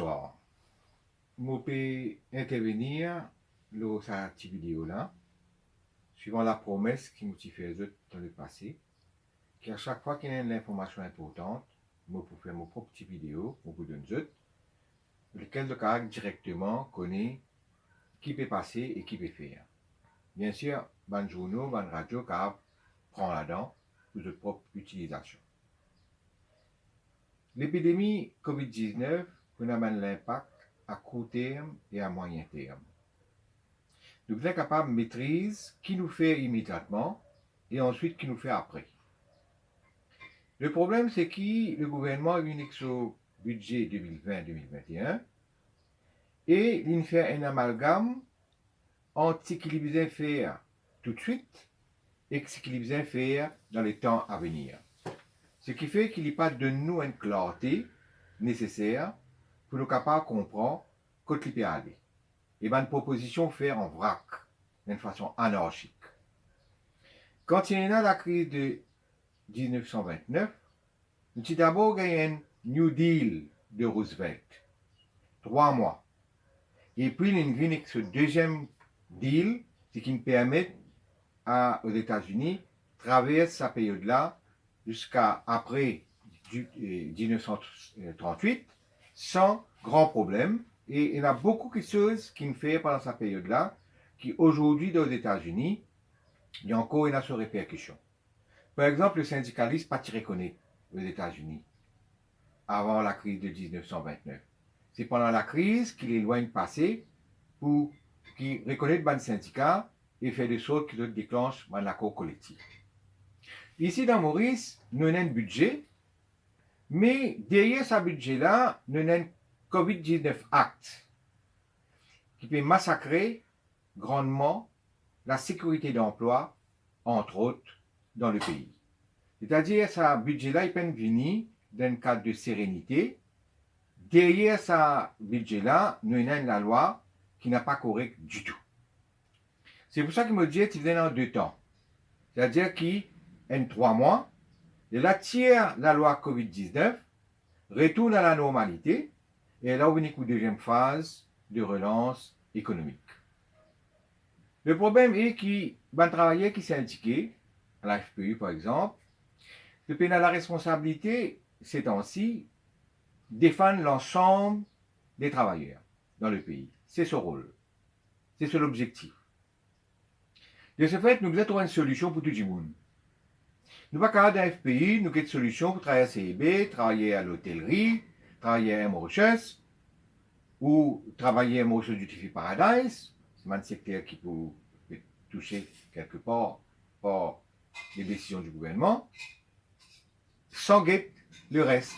Bonsoir. Je peux intervenir dans cette vidéo-là, suivant la promesse qui nous fait dans le passé, qu'à chaque fois qu'il y a une information importante, je peux faire mon propre petite vidéo, pour vous donner lequel le caractère directement connaît qui peut passer et qui peut faire. Bien sûr, ban journaux, ban radio, car prend là-dedans pour votre propre utilisation. L'épidémie COVID-19 peut avoir l'impact à court terme et à moyen terme. Nous sommes capables de maîtriser qui nous fait immédiatement et ensuite qui nous fait après. Le problème, c'est que le gouvernement a une sur budget 2020-2021 et il fait un amalgame entre ce qu'il besoin faire tout de suite et ce qu'il besoin faire dans les temps à venir. Ce qui fait qu'il n'y a pas de nous une clarté nécessaire pour nous capables de comprendre quand il peut aller. Et une proposition faire en vrac, d'une façon anarchique. Quand il y a la crise de 1929, nous avons d'abord gagné un New Deal de Roosevelt, 3 mois. Et puis, il y a eu ce deuxième deal, ce qui nous permet aux États-Unis de traverser cette période-là jusqu'à après 1938 sans grand problème. Et il y a beaucoup de choses qui nous font pendant cette période-là qui aujourd'hui dans les États-Unis, il y a encore une répercussion. Par exemple, le syndicalisme pas reconnu aux États-Unis avant la crise de 1929. C'est pendant la crise qu'il éloigne passé pour qu'il reconnaisse le syndicat et fait de sorte qu'il déclenche l'accord collectif. Ici dans Maurice, nous avons un budget, mais derrière ce budget-là, nous avons un COVID-19 Act qui peut massacrer grandement la sécurité d'emploi, entre autres, dans le pays. C'est-à-dire, ce budget-là, il peut venir dans un cadre de sérénité. Derrière ce budget-là, nous avons la loi qui n'est pas correcte du tout. C'est pour ça que me dit qu'il est en 2 temps. C'est-à-dire qu'il y a 3 mois, et là, tire la loi COVID-19, retourne à la normalité, et là, on vient une deuxième phase de relance économique. Le problème est qu'il y a un travailleur qui s'est indiqué, à la FPU par exemple, le pays a la responsabilité, ces temps-ci, défendre l'ensemble des travailleurs dans le pays. C'est son rôle. C'est son objectif. De ce fait, nous devons trouver une solution pour tout le monde. Nous ne pouvons pas dans la FPI, nous avons une solution pour travailler à CIB, travailler à l'hôtellerie, travailler à Mauritius, ou travailler à Mauritius Duty Paradise. C'est un secteur qui peut toucher quelque part par les décisions du gouvernement. Sans guette le reste.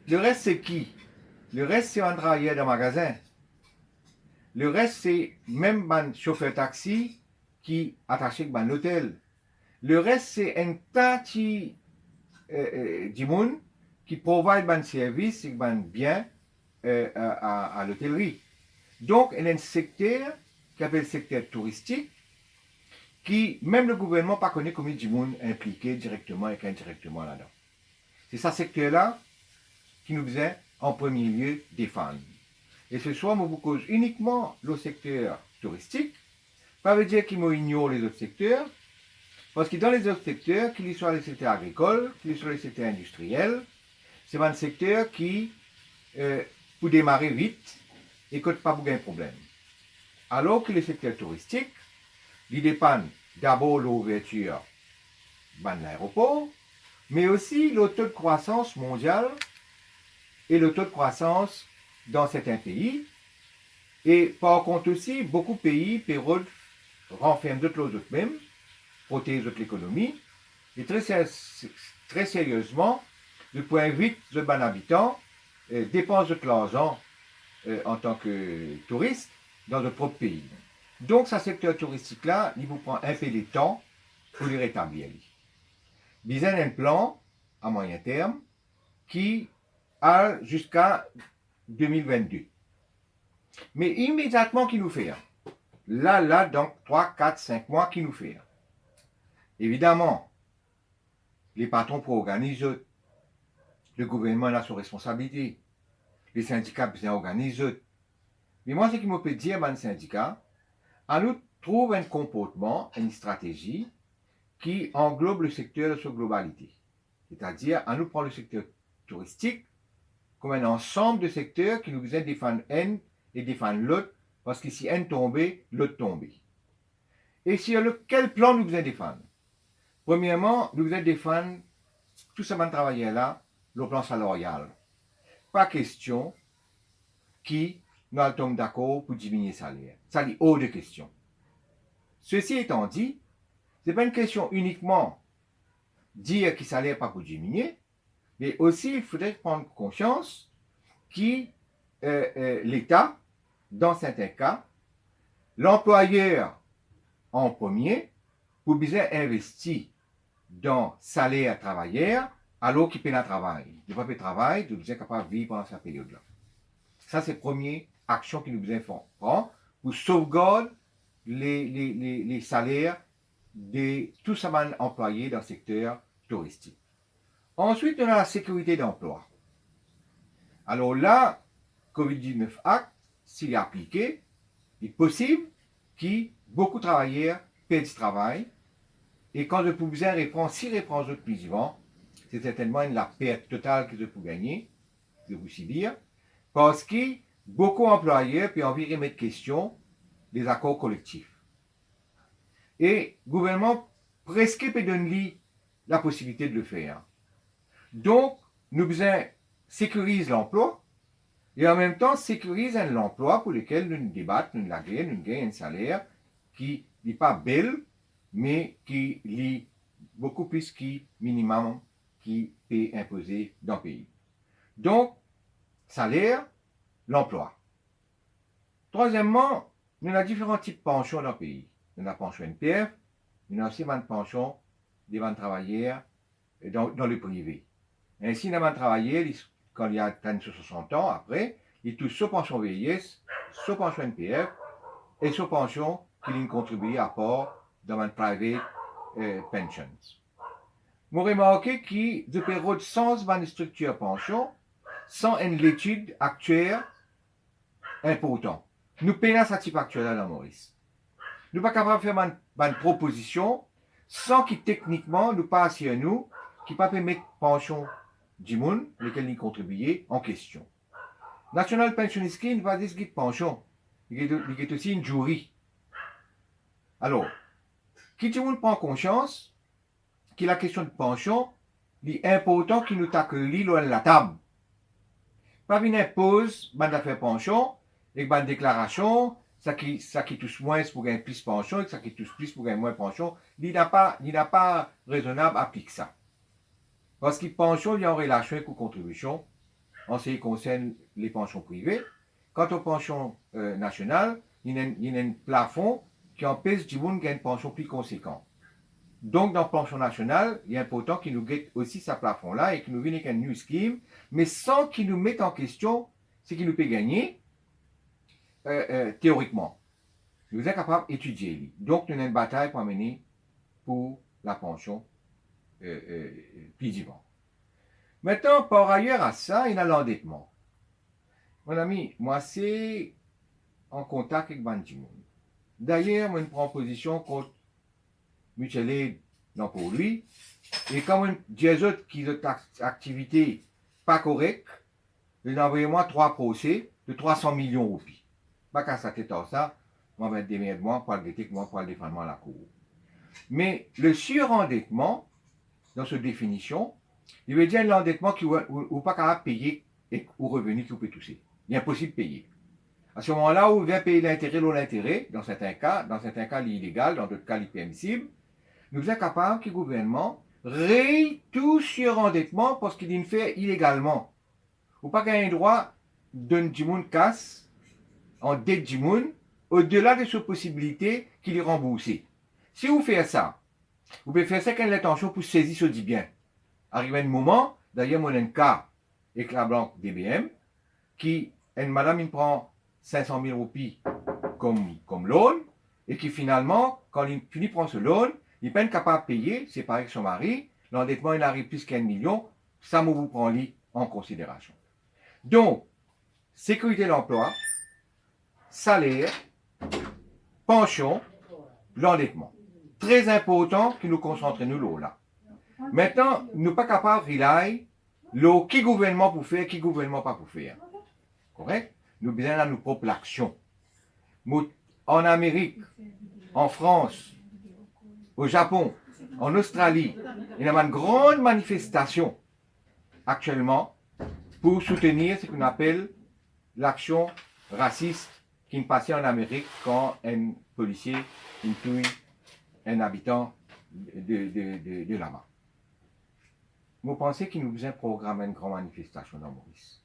Le reste, c'est qui? Le reste, c'est un travailleur de magasin. Le reste, c'est même un chauffeur taxi qui est attaché à l'hôtel. Le reste, c'est un tas de monde qui provide un service et un bien à l'hôtellerie. Donc, il y a un secteur qui s'appelle le secteur touristique qui, même le gouvernement, ne connaît pas combien de monde impliqué directement et indirectement là-dedans. C'est ce secteur-là qui nous faisait en premier lieu défendre. Et ce soir, je vous cause uniquement le secteur touristique. Ça veut dire qu'il ignore les autres secteurs, parce que dans les autres secteurs, qu'il soit le secteur agricole, qu'il soit le secteur industriel, c'est un secteur qui, pour démarrer vite, et que pas beaucoup de problème. Alors que le secteur touristique, il dépend d'abord de l'ouverture de l'aéroport, mais aussi le taux de croissance mondial et le taux de croissance dans certains pays. Et par contre aussi, beaucoup de pays peuvent renfermer d'autres mêmes, protéger l'économie. Et très sérieusement, le point vite de bon habitant dépense de l'argent en tant que touriste dans le propre pays. Donc, ce secteur touristique-là, il vous prend un peu de temps pour le rétablir. Il y a un plan à moyen terme qui a jusqu'à 2022. Mais immédiatement, qui nous fait? Là, donc 3, 4, 5 mois, qui nous fait? Évidemment, les patrons pour organiser, le gouvernement a sa responsabilité. les syndicats bien organisés. Mais moi, ce qui me peut dire, dans le syndicat, à nous trouve un comportement, une stratégie qui englobe le secteur de sa globalité. C'est-à-dire, à nous prendre le secteur touristique comme un ensemble de secteurs qui nous besoin défendre un et défendre l'autre, parce que si un tombait, l'autre tombait. Et sur quel plan nous besoin défendre? Premièrement, nous besoin défendre tout ce monde travailleur là, le plan salarial. Pas question qui nous tombe d'accord pour diminuer le salaire. Ça dit hors de question. Ceci étant dit, ce n'est pas une question uniquement dire que le salaire pas pour diminuer, mais aussi il faudrait prendre conscience que l'État, dans certains cas, l'employeur en premier, pour bien investir dans le salaire travailleur, alors qu'il paye le travail. Il ne peut pas payer le travail, il est capable de vivre pendant cette période-là. Ça, c'est la première action que nous devons prendre pour sauvegarder les salaires de tous ces employés dans le secteur touristique. Ensuite, on a la sécurité d'emploi. Alors là, COVID-19 Act, s'il est appliqué, il est possible que beaucoup de travailleurs perdent du travail. Et quand je peux bien reprendre, si je reprends autres plus vivants, c'est certainement la perte totale que je peux gagner, je vous dire, parce que beaucoup d'employeurs peuvent envie de remettre question des accords collectifs. Et le gouvernement presque peut donner la possibilité de le faire. Donc, nous besoin sécuriser l'emploi et en même temps sécuriser l'emploi pour lequel nous débattons, nous gagnons, nous gagnons un salaire qui n'est pas belle, mais qui est beaucoup plus que minimum qui est imposé dans le pays. Donc, salaire, l'emploi. Troisièmement, nous avons différents types de pensions dans le pays. Nous avons la pension NPF, nous avons aussi une pension des travailleurs dans le privé. Ainsi, nous avons travaillé, quand il y a 60 ans, après, il touche soit pension vieillesse, soit pension NPF, et soit pension qu'il contribue à part dans une private pensions. Vous remarquez que de période sans une structure pension, sans une étude actuelle importante. Nous payons ce type actuel dans Maurice. Nous ne sommes pas capables de faire une proposition sans que techniquement nous passions à nous qui ne peuvent pas mettre pension du monde, lesquels nous contribuons, en question. National Pension Scheme va dire qu'il pension. Il y a aussi une jury. Alors, qui tout le monde prend conscience que la question de pension est important qu'il nous tacle loin de la table. Pas venir impose une affaire pension et une déclaration, ça qui touche moins pour gagner plus de pension et ça qui touche plus pour gagner moins de pension, il n'a pas raisonnable à appliquer ça. Parce que pension, il y a en relation avec les contributions en ce qui concerne les pensions privées. Quant aux pensions nationales, il y a un plafond qui empêche du monde de gagner une pension plus conséquente. Donc, dans la pension nationale, il est important qu'il nous guette aussi ce plafond-là et qu'il nous vienne avec un new scheme, mais sans qu'il nous mette en question ce qu'il nous peut gagner théoriquement. Nous sommes capables d'étudier. Donc, nous avons une bataille pour mener pour la pension plus vivante. Maintenant, par ailleurs à ça, il y a l'endettement. Mon ami, moi, c'est en contact avec Bandimoun. D'ailleurs, moi, je prends position contre Mutual Aid, non pour lui. Et quand on dit aux autres qui ont des activités pas correctes, ils envoient moi 3 procès de 300 millions de roupies. Pas qu'à sa tête à ça, moi, je vais être démerdé moi pour le défendre à la cour. Mais le surendettement, dans cette définition, il veut dire l'endettement qui n'est pas capable de payer et au revenu qui peut toucher. Il est impossible de payer. À ce moment-là, où il vient payer l'intérêt, dans certains cas, il est illégal, dans d'autres cas, il est permissible, nous sommes capables que le gouvernement raye tout surendettement parce qu'il le fait illégalement. Ou pas gagner droit d'un du monde casse en dette du monde au-delà de sa possibilité qu'il est remboursé. Si vous faites ça, vous pouvez faire ça avec l'intention pour saisir ce bien. Arrivé un moment, d'ailleurs, moi, j'ai un cas avec la banque DBM, qui, une madame, il prend 500 000 roupies comme loan, et qui finalement, quand il finit de prendre ce loan, il n'est pas capable de payer, c'est pareil que son mari, l'endettement, il arrive plus qu'1 million, ça me vous prend en considération. Donc, sécurité de l'emploi, salaire, pension, l'endettement. Très important que nous concentrions là. Maintenant, nous ne sommes pas capables de rely qui gouvernement pour faire, qui gouvernement pas pour faire. Correct? Nous besoin de nos propres actions. En Amérique, en France, au Japon, en Australie, il y a une grande manifestation actuellement pour soutenir ce qu'on appelle l'action raciste qui est passée en Amérique quand un policier tue un habitant de là-bas. Vous pensez qu'il nous faisait programmer une grande manifestation dans Maurice?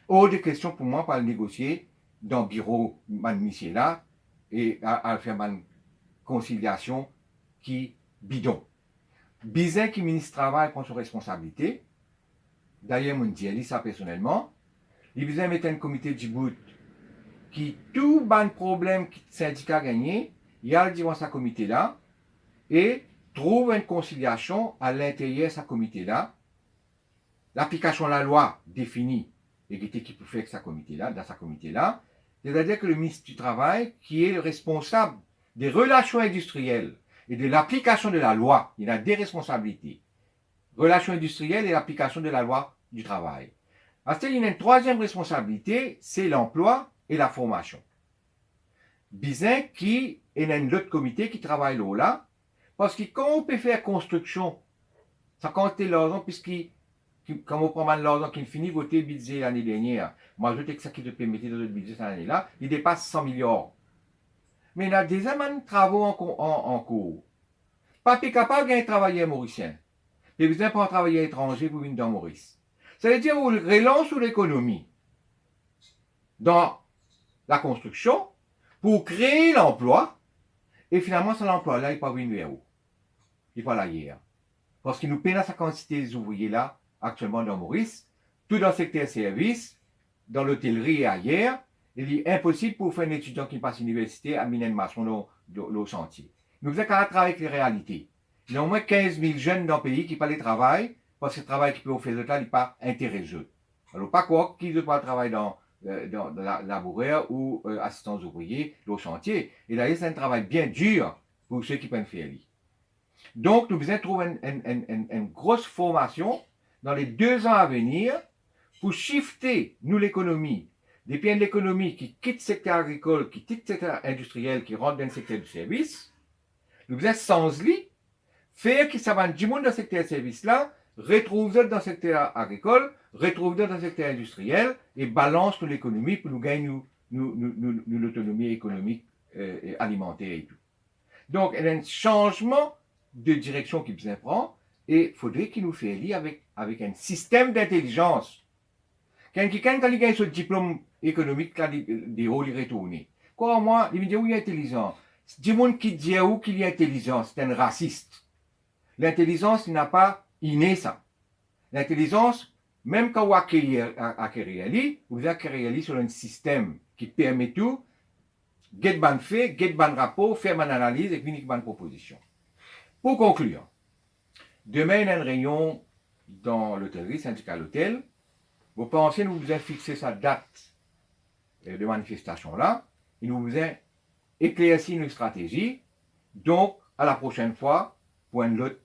Autre question pour moi, pour le négocier dans le bureau de là et à faire une conciliation qui bidon. Bizarre qui ministre du Travail prend ses responsabilités. D'ailleurs, je dis ça personnellement. Il besoin mettre un comité de Djibouti qui tout ban problème que le syndicat a gagné, il y a devant ce comité-là et trouve une conciliation à l'intérieur de ce comité-là. L'application de la loi définit l'égalité qui peut faire que ce comité-là, dans ce comité-là. C'est-à-dire que le ministre du Travail, qui est le responsable des relations industrielles et de l'application de la loi, il a des responsabilités. Relations industrielles et l'application de la loi du travail. Ensuite, il y a une troisième responsabilité, c'est l'emploi et la formation. Bizin qui est un autre comité qui travaille là, parce que quand on peut faire construction, ça compte l'argent, puisque quand on prend l'argent qui finit voter le budget l'année dernière, moi je sais que ça qui te permet de le budget cette année-là, il dépasse 100 milliards. Mais il y a des travaux en cours. Pas capable de travailler mauricien. Il besoin pour un travailleur étranger pour venir dans Maurice. Ça veut dire qu'on relance sur l'économie dans la construction pour créer l'emploi et finalement, cet emploi-là, il n'est pas venu vers où? Il n'est pas là hier. Parce qu'il nous peine à sa quantité d'ouvriers là, actuellement dans Maurice, tout dans le secteur service, dans l'hôtellerie et ailleurs, il est impossible pour faire un étudiant qui passe l'université à miner une maçon dans le chantier. Nous faisons qu'à travailler avec les réalités. Il y a au moins 15 000 jeunes dans le pays qui parlent de travail, parce que le travail qu'ils peuvent faire là n'est pas intéressant. Alors, pas quoi, qu'ils ne pas travailler dans la laboureur ou assistants ouvriers, au chantier. Et là, c'est un travail bien dur pour ceux qui peuvent faire. Donc, nous devons trouver une grosse formation dans les 2 ans à venir pour shifter, nous, l'économie, des pays de l'économie qui quittent le secteur agricole, qui quittent le secteur industriel, qui rentrent dans le secteur du service. Nous devons sans lui faire que ça va du monde dans le secteur de service là, retrouve dans le secteur agricole, retrouve dans le secteur industriel et balance toute l'économie pour nous gagner l'autonomie économique et alimentaire et tout. Donc, il y a un changement de direction qui besoin prend et il faudrait qu'il nous fasse lire avec un système d'intelligence. Quand il gagne ce diplôme économique, il rôles retourner. Quoi, moi, il me dit, oui, il est intelligent. Du monde qui dit où qu'il est intelligent, c'est un raciste. L'intelligence n'a pas inné ça. L'intelligence, même quand vous acquérez, vous acquérez sur un système qui permet tout, get ban fait, get ban rapport, faire une analyse et finir une proposition. Pour conclure, demain, il y a une réunion dans l'hôtellerie, syndicat l'hôtel. Vous pensez, nous vous avez fixé sa date de manifestation là, et nous vous avez éclairci une stratégie. Donc, à la prochaine fois, pour un autre